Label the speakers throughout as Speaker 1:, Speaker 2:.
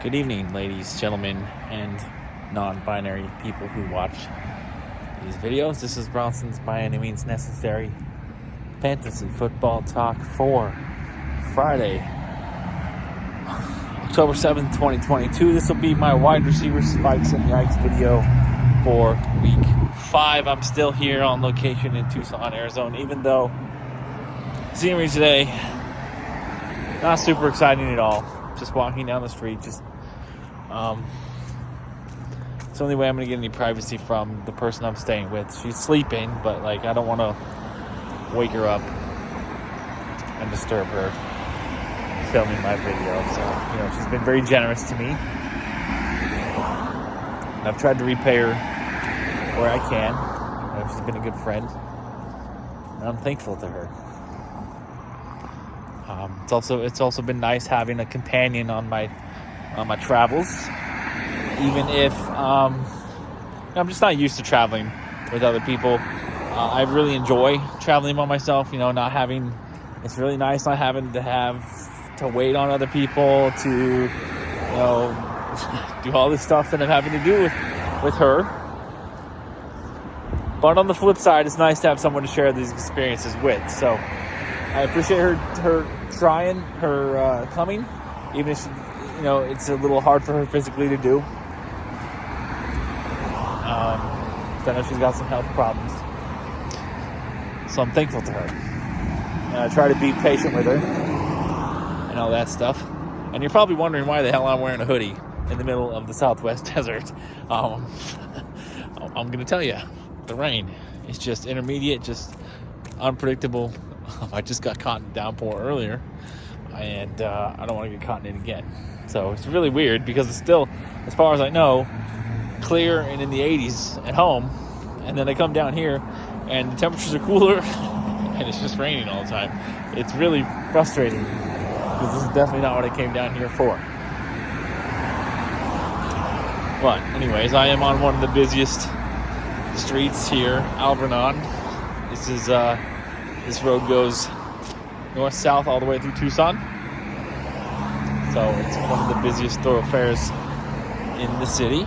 Speaker 1: Good evening, ladies, gentlemen, and non-binary people who watch these videos. This is Bronson's By Any Means Necessary Fantasy Football Talk for Friday, October 7th, 2022. This will be my wide receiver spikes and yikes video for week 5. I'm still here on location in Tucson, Arizona, even though scenery today, not super exciting at all. Just walking down the street, it's the only way I'm going to get any privacy from the person I'm staying with. She's sleeping, but I don't want to wake her up and disturb her filming my video. So, she's been very generous to me. And I've tried to repay her where I can. She's been a good friend. And I'm thankful to her. It's also been nice having a companion on my travels, even if I'm just not used to traveling with other people. I really enjoy traveling by myself. It's really nice not having to wait on other people to do all this stuff that I'm having to do with her. But on the flip side, it's nice to have someone to share these experiences with. So I appreciate her trying, her coming, even if it's a little hard for her physically to do. I know she's got some health problems, so I'm thankful to her. And I try to be patient with her and all that stuff. And you're probably wondering why the hell I'm wearing a hoodie in the middle of the Southwest desert. I'm going to tell you, the rain is just intermediate, just unpredictable. I just got caught in a downpour earlier, and I don't want to get caught in it again. So it's really weird because it's still, as far as I know, clear and in the 80s at home, and then I come down here and the temperatures are cooler and it's just raining all the time. It's really frustrating because this is definitely not what I came down here for. But anyways, I am on one of the busiest streets here, Alvernon. This road goes north-south all the way through Tucson. So it's one of the busiest thoroughfares in the city.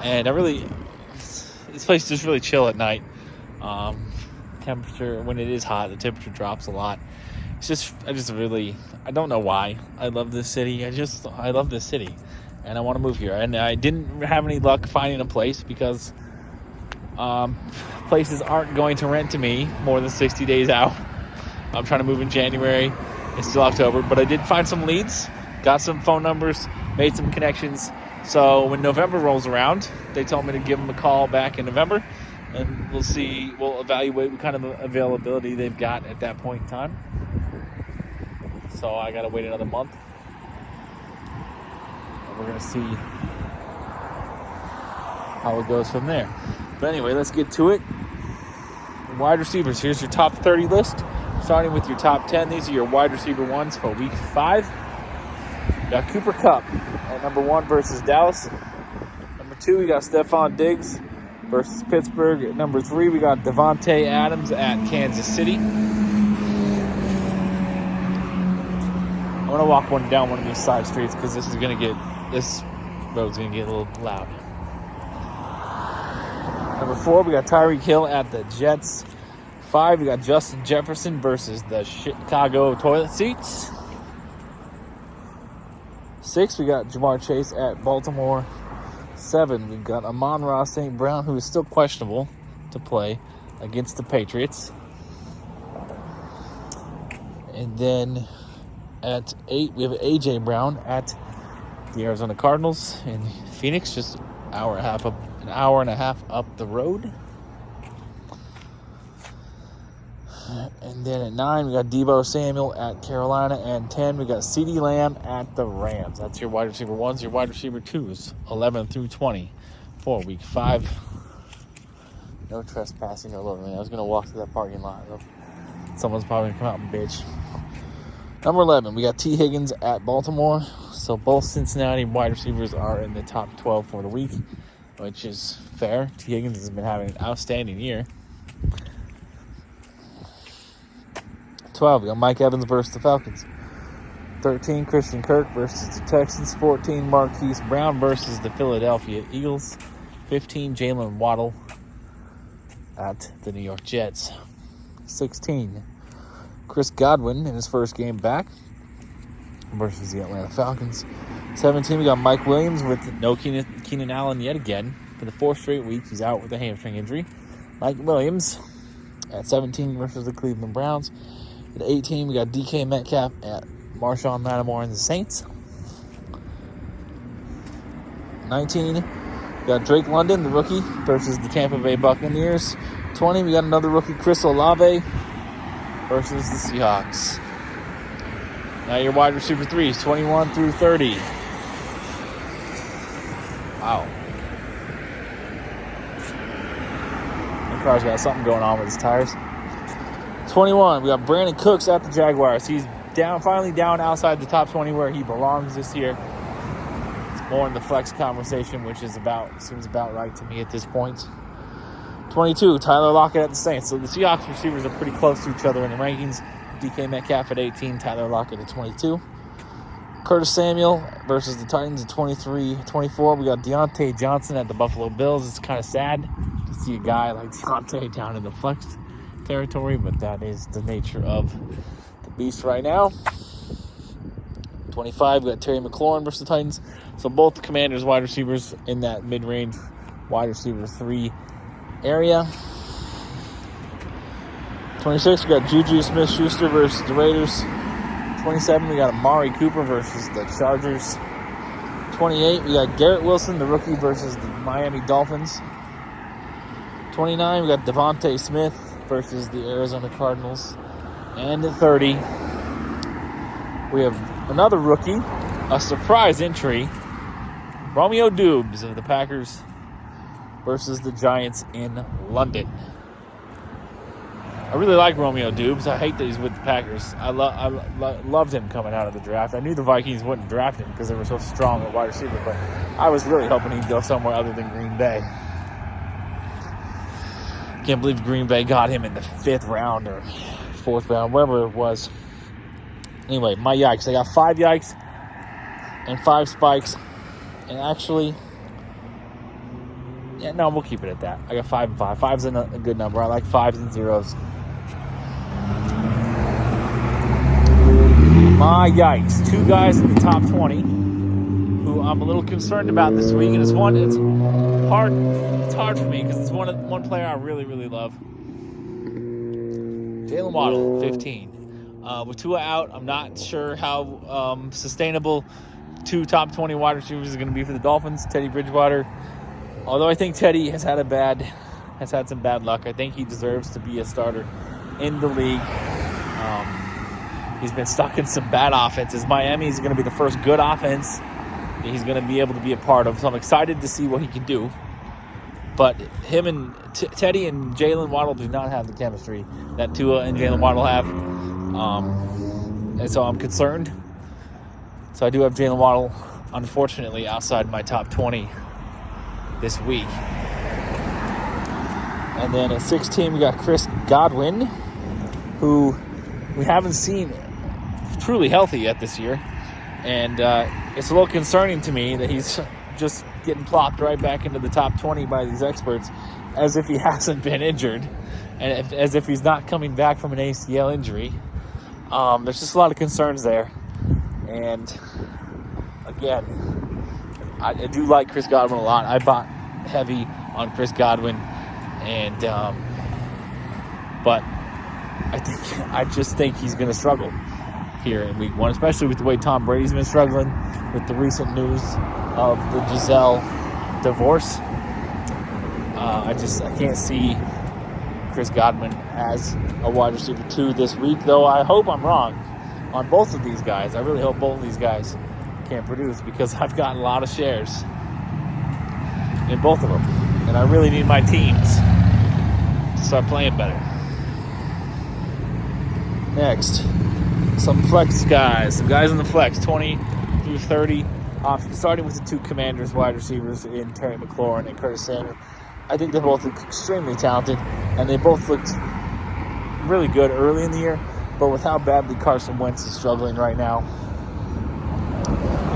Speaker 1: And this place is just really chill at night. Temperature, when it is hot, the temperature drops a lot. I don't know why I love this city. I love this city. And I want to move here. And I didn't have any luck finding a place because places aren't going to rent to me more than 60 days out. I'm trying to move in January. It's still October, but I did find some leads, got some phone numbers, made some connections. So when November rolls around, they told me to give them a call back in November, and we'll evaluate what kind of availability they've got at that point in time. So I got to wait another month. And we're going to see how it goes from there. But anyway, let's get to it. Wide receivers. Here's your top 30 list. Starting with your top 10. These are your wide receiver ones for week 5. We got Cooper Kupp at number 1 versus Dallas. Number 2, we got Stephon Diggs versus Pittsburgh. At number 3, we got Devontae Adams at Kansas City. I'm going to walk down one of these side streets because this road's going to get a little loud. Number 4, we got Tyreek Hill at the Jets. 5, we got Justin Jefferson versus the Chicago Toilet Seats. 6, we got Jamar Chase at Baltimore. 7, we got Amon-Ra St. Brown, who is still questionable to play against the Patriots. And then at 8, we have A.J. Brown at the Arizona Cardinals in Phoenix, just an hour and a half up the road. And then at 9, we got Deebo Samuel at Carolina. And 10, we got CeeDee Lamb at the Rams. That's your wide receiver 1s. Your wide receiver 2s, 11 through 20 for week 5. No trespassing or loitering. I was going to walk to that parking lot. Someone's probably going to come out and bitch. Number 11, we got T. Higgins at Baltimore. So both Cincinnati wide receivers are in the top 12 for the week, which is fair. T. Higgins has been having an outstanding year. 12, we got Mike Evans versus the Falcons. 13, Christian Kirk versus the Texans. 14, Marquise Brown versus the Philadelphia Eagles. 15, Jalen Waddle at the New York Jets. 16, Chris Godwin in his first game back versus the Atlanta Falcons. 17, we got Mike Williams with no Keenan Allen yet again. For the fourth straight week, he's out with a hamstring injury. Mike Williams at 17 versus the Cleveland Browns. At 18, we got DK Metcalf at Marshawn Lattimore and the Saints. 19, we got Drake London, the rookie, versus the Tampa Bay Buccaneers. 20, we got another rookie, Chris Olave, versus the Seahawks. Now your wide receiver threes, 21 through 30. Wow. The car's got something going on with his tires. 21, we got Brandon Cooks at the Jaguars. He's finally down outside the top 20 where he belongs this year. It's more in the flex conversation, which seems about right to me at this point. 22, Tyler Lockett at the Saints. So the Seahawks receivers are pretty close to each other in the rankings. DK Metcalf at 18, Tyler Lockett at 22. Curtis Samuel versus the Titans at 23. 24, we got Deontay Johnson at the Buffalo Bills. It's kind of sad to see a guy like Deontay down in the flex territory, but that is the nature of the beast right now. 25, we got Terry McLaurin versus the Titans. So both the Commanders wide receivers in that mid-range wide receiver 3 area. 26, we got Juju Smith-Schuster versus the Raiders. 27, we got Amari Cooper versus the Chargers. 28, we got Garrett Wilson, the rookie, versus the Miami Dolphins. 29, we got Devontae Smith versus the Arizona Cardinals. And at 30, we have another rookie, a surprise entry, Romeo Doubs of the Packers versus the Giants in London. I really like Romeo Doubs. I hate that he's with the Packers. I loved him coming out of the draft. I knew the Vikings wouldn't draft him because they were so strong at wide receiver, but I was really hoping he'd go somewhere other than Green Bay. Can't believe Green Bay got him in the 5th round or 4th round, wherever it was. Anyway, my yikes. I got 5 yikes and 5 spikes. And actually, yeah, no, we'll keep it at that. I got 5 and 5. 5's a good number. I like 5s and 0s. My yikes. 2 guys in the top 20 who I'm a little concerned about this week. And it's hard for me because it's one player I really, really love. Jalen Waddle, 15. With Tua out, I'm not sure how sustainable 2 top 20 wide receivers is going to be for the Dolphins. Teddy Bridgewater. Although I think Teddy has had some bad luck, I think he deserves to be a starter in the league. He's been stuck in some bad offenses. Miami is going to be the first good offense that he's going to be able to be a part of. So I'm excited to see what he can do. But him and Teddy and Jalen Waddle do not have the chemistry that Tua and Jalen Waddle have. And so I'm concerned. So I do have Jalen Waddle, unfortunately, outside my top 20 this week. And then at 16, we got Chris Godwin, who we haven't seen truly healthy yet this year. And it's a little concerning to me that he's just getting plopped right back into the top 20 by these experts as if he hasn't been injured and as if he's not coming back from an ACL injury. There's just a lot of concerns there. And again, I do like Chris Godwin a lot. I bought heavy on Chris Godwin, and but I just think he's going to struggle here in Week 1, especially with the way Tom Brady's been struggling with the recent news of the Giselle divorce. I can't see Chris Godwin as a wide receiver 2 this week, though I hope I'm wrong on both of these guys. I really hope both of these guys can produce because I've gotten a lot of shares in both of them, and I really need my teams to start playing better. Next, some flex guys. Some guys in the flex, 20 through 30. Starting with the 2 Commanders wide receivers in Terry McLaurin and Curtis Samuel. I think they're both extremely talented, and they both looked really good early in the year. But with how badly Carson Wentz is struggling right now,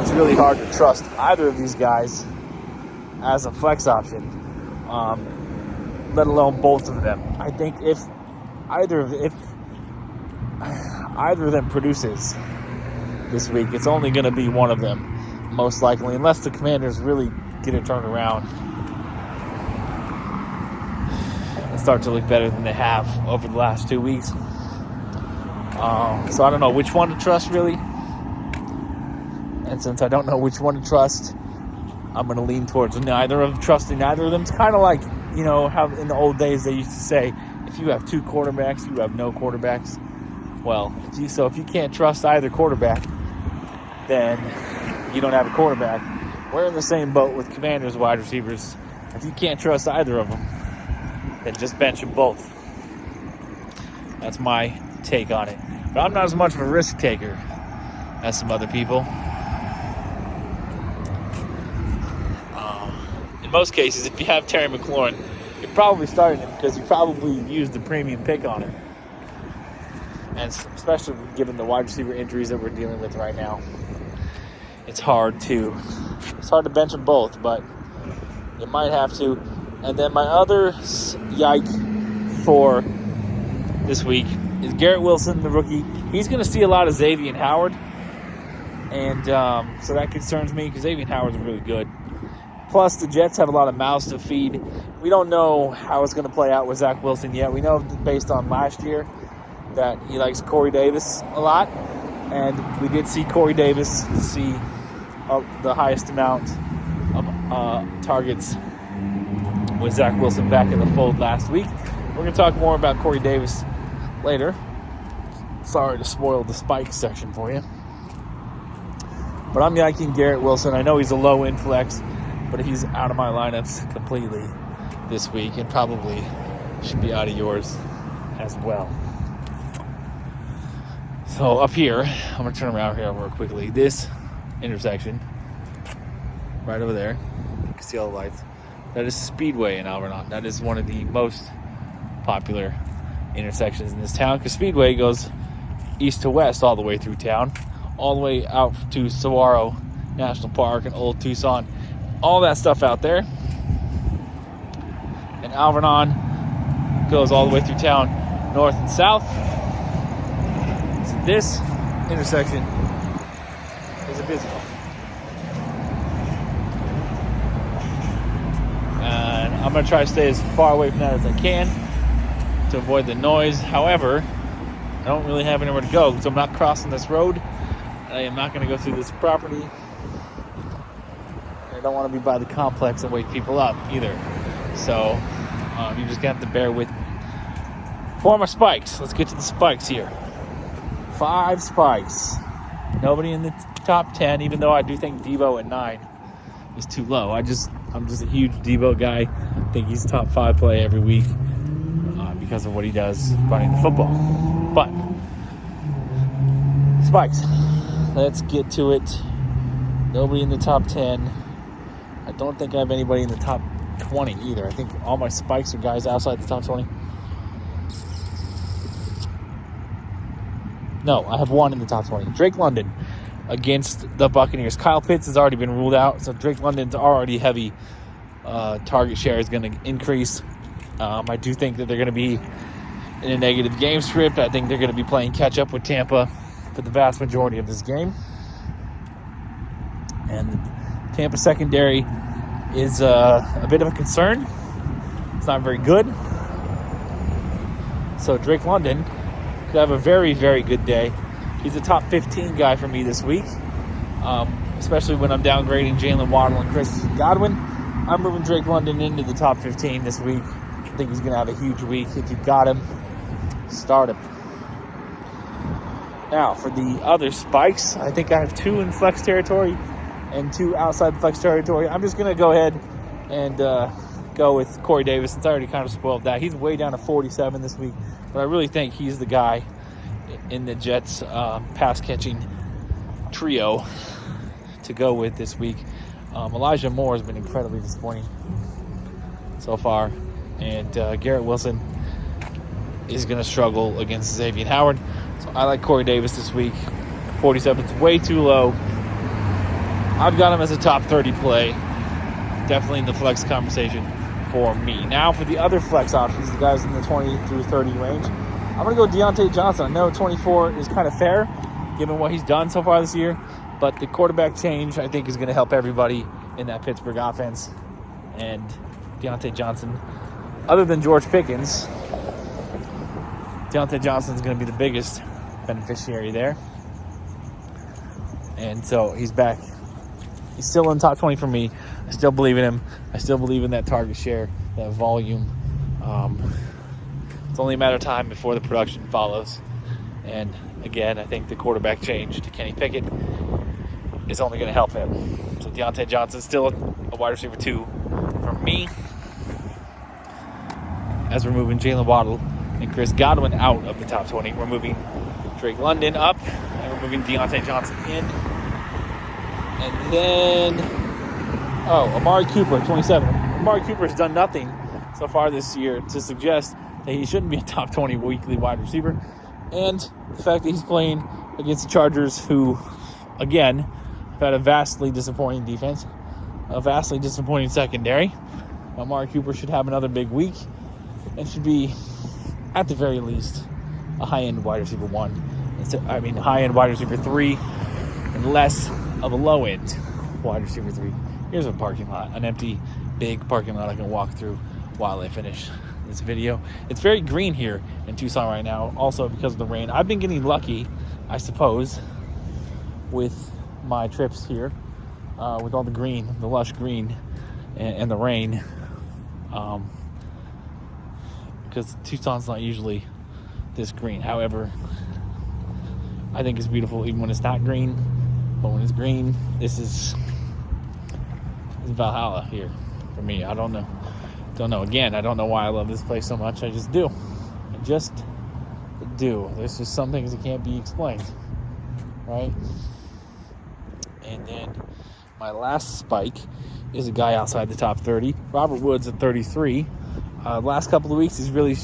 Speaker 1: it's really hard to trust either of these guys as a flex option, let alone both of them. I think if either of them produces this week, it's only going to be one of them, most likely, unless the Commanders really get it turned around and start to look better than they have over the last 2 weeks. So I don't know which one to trust, really. And since I don't know which one to trust, I'm going to lean towards trusting neither of them. It's kind of like, how in the old days they used to say, if you have two quarterbacks, you have no quarterbacks. Well, if you can't trust either quarterback, then you don't have a quarterback. We're in the same boat with Commanders wide receivers. If you can't trust either of them, then just bench them both. That's my take on it. But I'm not as much of a risk taker as some other people. In most cases, if you have Terry McLaurin, you're probably starting him because you probably used the premium pick on him. And especially given the wide receiver injuries that we're dealing with right now, it's hard to bench them both, but you might have to. And then my other yike for this week is Garrett Wilson, the rookie. He's going to see a lot of Xavier Howard, and so that concerns me because Xavier Howard's really good. Plus, the Jets have a lot of mouths to feed. We don't know how it's going to play out with Zach Wilson yet. We know based on last year that he likes Corey Davis a lot, and we did see Corey Davis see the highest amount of targets with Zach Wilson back in the fold last week. We're going to talk more about Corey Davis later. Sorry to spoil the spike section for you. But I'm yiking Garrett Wilson. I know he's a low-end flex, but he's out of my lineups completely this week and probably should be out of yours as well. So up here, I'm going to turn around here real quickly. This intersection, right over there, you can see all the lights. That is Speedway in Alvernon. That is one of the most popular intersections in this town because Speedway goes east to west all the way through town, all the way out to Saguaro National Park and Old Tucson. All that stuff out there. And Alvernon goes all the way through town, north and south. So this intersection is a busy one. And I'm going to try to stay as far away from that as I can to avoid the noise. However, I don't really have anywhere to go because I'm not crossing this road. And I am not going to go through this property. I don't want to be by the complex and wake people up either. So you just have to bear with me. For my spikes, let's get to the spikes here. 5 spikes. Nobody in the top 10, even though I do think Debo at 9 is too low. I'm just a huge Debo guy. I think he's top 5 play every week because of what he does running the football. But spikes. Let's get to it. Nobody in the top 10. I don't think I have anybody in the top 20 either. I think all my spikes are guys outside the top 20. No, I have one in the top 20. Drake London against the Buccaneers. Kyle Pitts has already been ruled out, so Drake London's already heavy target share is going to increase. I do think that they're going to be in a negative game script. I think they're going to be playing catch-up with Tampa for the vast majority of this game. And the Tampa secondary is a bit of a concern. It's not very good. So Drake London could have a very, very good day. He's a top 15 guy for me this week, especially when I'm downgrading Jalen Waddle and Chris Godwin. I'm moving Drake London into the top 15 this week. I think he's going to have a huge week. If you've got him, start him. Now, for the other spikes, I think I have 2 in flex territory and 2 outside the flex territory. I'm just going to go ahead and go with Corey Davis, since I already kind of spoiled that. He's way down to 47 this week, but I really think he's the guy in the Jets pass-catching trio to go with this week. Elijah Moore has been incredibly disappointing so far, and Garrett Wilson is going to struggle against Xavier Howard. So I like Corey Davis this week. 47 is way too low. I've got him as a top 30 play. Definitely in the flex conversation for me. Now for the other flex options, the guys in the 20 through 30 range, I'm going to go Deontay Johnson. I know 24 is kind of fair, given what he's done so far this year, but the quarterback change, I think, is going to help everybody in that Pittsburgh offense. And Deontay Johnson, other than George Pickens, Deontay Johnson is going to be the biggest beneficiary there. And so he's back. He's still in top 20 for me. I still believe in him. I still believe in that target share, that volume. It's only a matter of time before the production follows. And again, I think the quarterback change to Kenny Pickett is only going to help him. So Deontay Johnson still a wide receiver 2 for me. As we're moving Jalen Waddle and Chris Godwin out of the top 20, we're moving Drake London up, and we're moving Deontay Johnson in. And then, Amari Cooper, 27. Amari Cooper has done nothing so far this year to suggest that he shouldn't be a top 20 weekly wide receiver. And the fact that he's playing against the Chargers, who, again, have had a vastly disappointing defense, a vastly disappointing secondary. Amari Cooper should have another big week and should be, at the very least, a high-end wide receiver 1. High-end wide receiver 3 and less of a low-end wide receiver 3. Here's a parking lot, an empty, big parking lot I can walk through while I finish this video. It's very green here in Tucson right now, also because of the rain. I've been getting lucky, I suppose, with my trips here, with all the green, the lush green, and the rain, because Tucson's not usually this green. However, I think it's beautiful even when it's not green, but when it's green, this is Valhalla here for me. I don't know. Again, I don't know why I love this place so much. I just do. There's just some things that can't be explained, right? And then my last spike is a guy outside the top 30, Robert Woods at 33. Last couple of weeks, he's really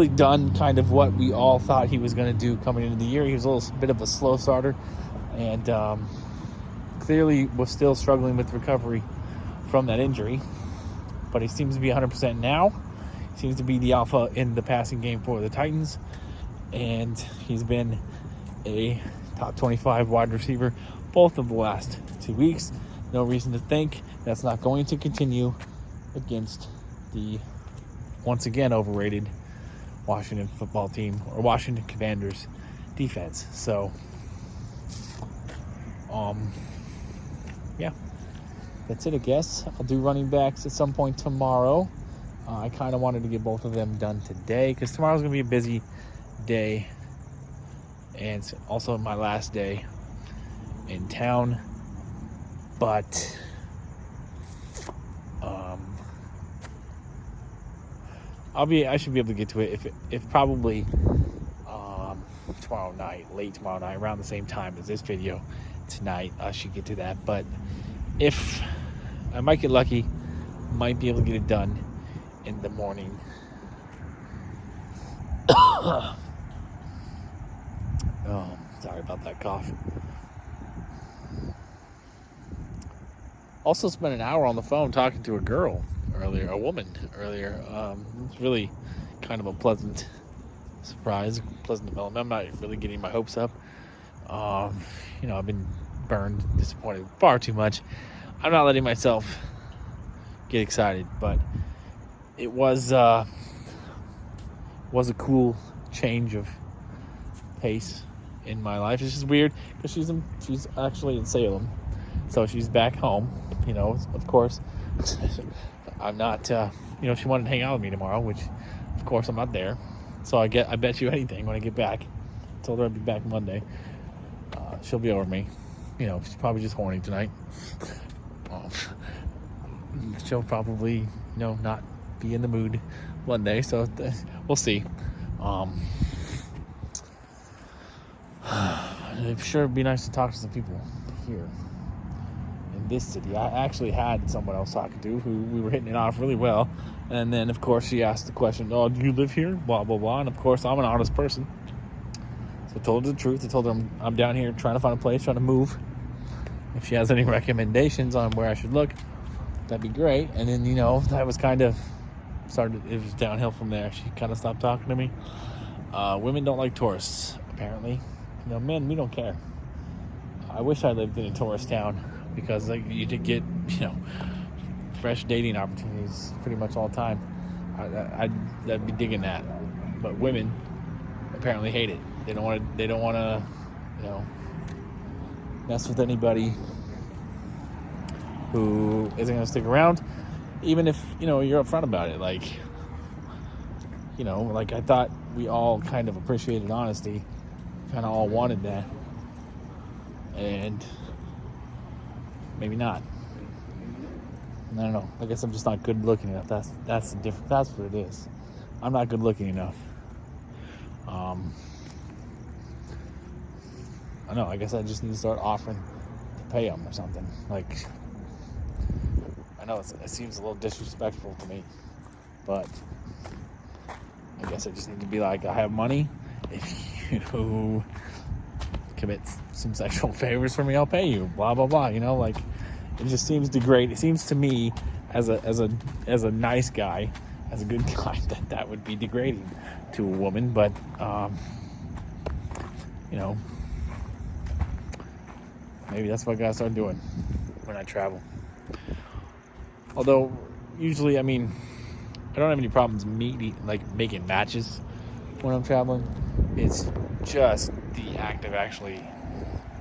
Speaker 1: done kind of what we all thought he was going to do coming into the year. He was a little bit of a slow starter, and clearly was still struggling with recovery from that injury. But he seems to be 100% now. He seems to be the alpha in the passing game for the Titans. And he's been a top 25 wide receiver both of the last 2 weeks. No reason to think that's not going to continue against the once again overrated Washington football team, or Washington Commanders defense. So, yeah. That's it, I guess. I'll do running backs at some point tomorrow. I kind of wanted to get both of them done today because tomorrow's going to be a busy day. And it's also my last day in town. But I should be able to get to it if probably tomorrow night, late tomorrow night, around the same time as this video tonight. I should get to that. But if I might get lucky, might be able to get it done in the morning. Sorry about that cough. Also spent an hour on the phone talking to a woman earlier. It's really kind of a pleasant surprise, pleasant development. I'm not really getting my hopes up. I've been burned, disappointed far too much. I'm not letting myself get excited, but it was a cool change of pace in my life. It's just weird because she's actually in Salem, so she's back home. Of course, I'm not. She wanted to hang out with me tomorrow, which, of course, I'm not there. So I bet you anything when I get back. I told her I'd be back Monday. She'll be over me. She's probably just horny tonight. She'll probably, not be in the mood Monday, so we'll see. It sure would be nice to talk to some people here in this city. I actually had someone else talking to who we were hitting it off really well, and then of course she asked the question, "Oh, do you live here?" Blah blah blah. And of course I'm an honest person, so I told her the truth. I told her I'm down here trying to find a place, trying to move, if she has any recommendations on where I should look, that'd be great. And then, that was kind of it was downhill from there. She kind of stopped talking to me. Women don't like tourists, apparently. Men, we don't care. I wish I lived in a tourist town, because you could get, fresh dating opportunities pretty much all the time. I'd be digging that. But women apparently hate it. They don't want to, mess with anybody who isn't going to stick around, even if, you're upfront about it. I thought we all kind of appreciated honesty, kind of all wanted that, and maybe not. I don't know. I guess I'm just not good looking enough. That's the difference. That's what it is. I'm not good looking enough. I know. I guess I just need to start offering to pay them or something. I know it seems a little disrespectful to me, but I guess I just need to be like, I have money. If you commit some sexual favors for me, I'll pay you. Blah blah blah. It just seems degrade. It seems to me, as a nice guy, as a good guy, that would be degrading to a woman. But maybe that's what I gotta start doing when I travel. Although usually, I don't have any problems making matches when I'm traveling. It's just the act of actually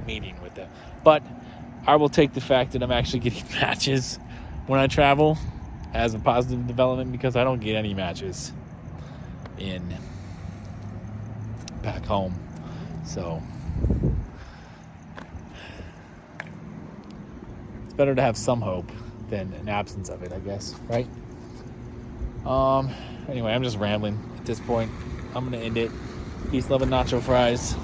Speaker 1: meeting with them. But I will take the fact that I'm actually getting matches when I travel as a positive development, because I don't get any matches back home. So it's better to have some hope than an absence of it, I guess, right? Anyway, I'm just rambling at this point. I'm gonna end it. Peace, love, and nacho fries.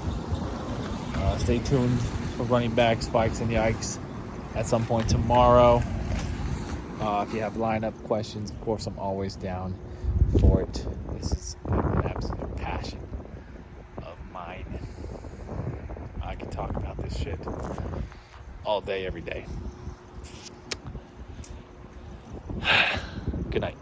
Speaker 1: Stay tuned for running back Spikes and Yikes at some point tomorrow. If you have lineup questions, of course, I'm always down for it. This is an absolute passion of mine. I can talk about this shit all day, every day. Good night.